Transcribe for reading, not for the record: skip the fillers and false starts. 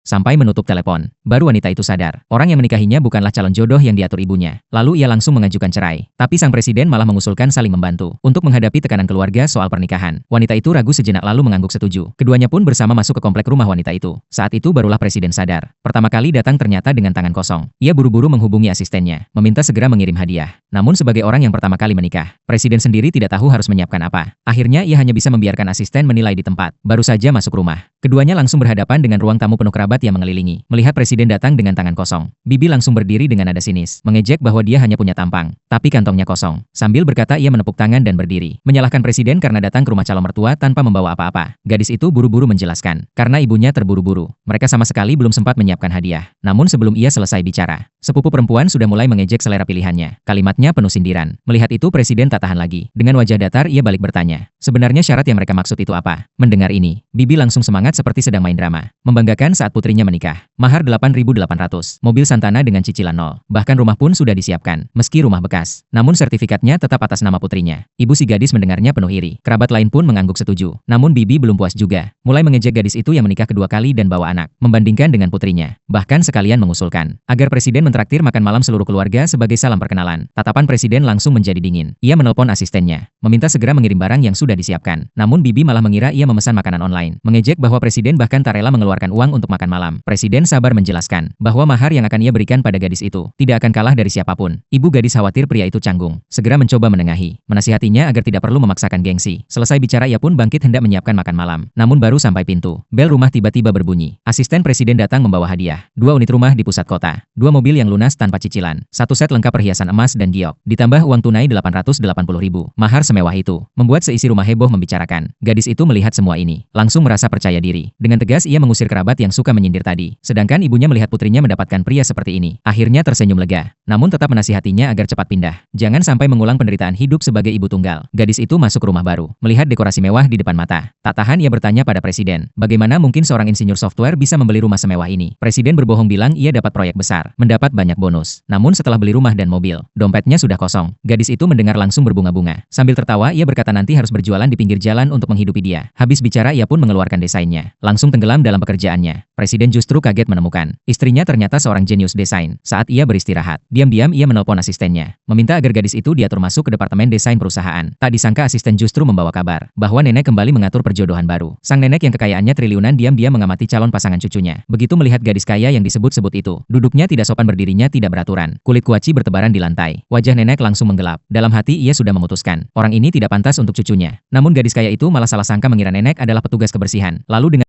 sampai menutup telepon. Baru wanita itu sadar, orang yang menikahinya bukanlah calon jodoh yang diatur ibunya. Lalu ia langsung mengajukan cerai. Tapi sang presiden malah mengusulkan saling membantu untuk menghadapi tekanan keluarga soal pernikahan. Wanita itu ragu sejenak lalu mengangguk setuju. Keduanya pun bersama masuk ke komplek rumah wanita itu. Saat itu barulah presiden sadar. Pertama kali datang ternyata dengan tangan kosong. Ia buru-buru menghubungi asistennya, meminta segera mengirim hadiah. Namun sebagai orang yang pertama kali menikah, presiden sendiri tidak tahu harus menyiapkan apa. Akhirnya ia hanya bisa membiarkan asisten menilai di tempat. Baru saja masuk rumah, keduanya langsung berhadapan dengan ruang tamu penuh kerabat yang mengelilingi. Melihat presiden datang dengan tangan kosong, Bibi langsung berdiri dengan nada sinis, mengejek bahwa dia hanya punya tampang, tapi kantongnya kosong. Sambil berkata ia menepuk tangan dan berdiri, menyalahkan presiden karena datang ke rumah calon mertua tanpa membawa apa-apa. Gadis itu buru-buru menjelaskan, karena ibunya terburu-buru. Mereka sama sekali belum sempat menyiapkan hadiah. Namun sebelum ia selesai bicara, sepupu perempuan sudah mulai mengejek selera pilihannya. Kalimatnya penuh sindiran. Melihat itu presiden tak tahan lagi. Dengan wajah datar ia balik bertanya, sebenarnya syarat yang mereka maksud itu apa? Mendengar ini, Bibi langsung semangat seperti sedang main drama. Membanggakan saat putrinya menikah. Mahar 8.800, mobil Santana dengan cicilan 0. Bahkan rumah pun sudah disiapkan, meski rumah bekas. Namun sertifikatnya tetap atas nama putrinya. Ibu si gadis mendengarnya penuh iri. Kerabat lain pun mengangguk setuju. Namun Bibi belum puas juga. Mulai mengejek gadis itu yang menikah kedua kali dan bawa anak, membandingkan dengan putrinya. Bahkan sekalian mengusulkan agar presiden mentraktir makan malam seluruh keluarga sebagai salam perkenalan. Tatapan presiden langsung menjadi dingin. Ia menelpon asistennya, meminta segera mengirim barang yang sudah disiapkan. Namun Bibi malah mengira ia memesan makanan online. Mengejek bahwa presiden bahkan tak rela mengeluarkan uang untuk makan malam. Presiden sabar menjelaskan bahwa mahar yang akan ia berikan pada gadis itu tidak akan kalah dari siapapun. Ibu gadis khawatir pria itu canggung. Segera mencoba menengahi, menasihatinya agar tidak perlu memaksakan gengsi. Selesai bicara ia pun bangkit hendak menyiapkan makan malam. Namun baru sampai pintu, bel rumah tiba-tiba berbunyi. Asisten presiden datang membawa hadiah. 2 unit rumah di pusat kota, 2 mobil yang lunas tanpa cicilan, 1 set lengkap perhiasan emas dan giok, ditambah uang tunai 880.000. Mahar semewah itu membuat seisi rumah heboh membicarakan. Gadis itu melihat semua ini, langsung merasa percaya diri. Dengan tegas ia mengusir kerabat yang suka menyindir tadi. Sedangkan ibunya melihat putrinya mendapatkan pria seperti ini. Akhirnya tersenyum lega, namun tetap menasihatinya agar cepat pindah. Jangan sampai mengulang penderitaan hidup sebagai ibu tunggal. Gadis itu masuk rumah baru, melihat dekorasi mewah di depan mata. Tak tahan ia bertanya pada presiden, bagaimana mungkin seorang insinyur software bisa membeli rumah semewah ini? Presiden berbohong bilang ia dapat proyek besar, mendapat banyak bonus. Namun setelah beli rumah dan mobil, dompetnya sudah kosong. Gadis itu mendengar langsung berbunga-bunga. Sambil tertawa ia berkata nanti harus berjualan di pinggir jalan untuk menghidupi dia. Habis bicara ia pun mengeluarkan desainnya, langsung tenggelam dalam pekerjaannya. Presiden justru kaget menemukan istrinya ternyata seorang jenius desain. Saat ia beristirahat, diam-diam ia menelpon asistennya, meminta agar gadis itu diatur masuk ke departemen desain perusahaan. Tak disangka asisten justru membawa kabar bahwa nenek kembali mengatur perjodohan baru. Sang nenek yang kekayaannya triliunan diam-diam mengamati calon pasangan cucunya. Begitu melihat gadis kaya yang disebut-sebut itu, duduknya tidak sopan, berdirinya tidak beraturan, kulit kuaci bertebaran di lantai. Wajah nenek langsung menggelap. Dalam hati ia sudah memutuskan, orang ini tidak pantas untuk cucunya. Namun gadis kaya itu malah salah sangka mengira nenek adalah petugas kebersihan. Lalu dengan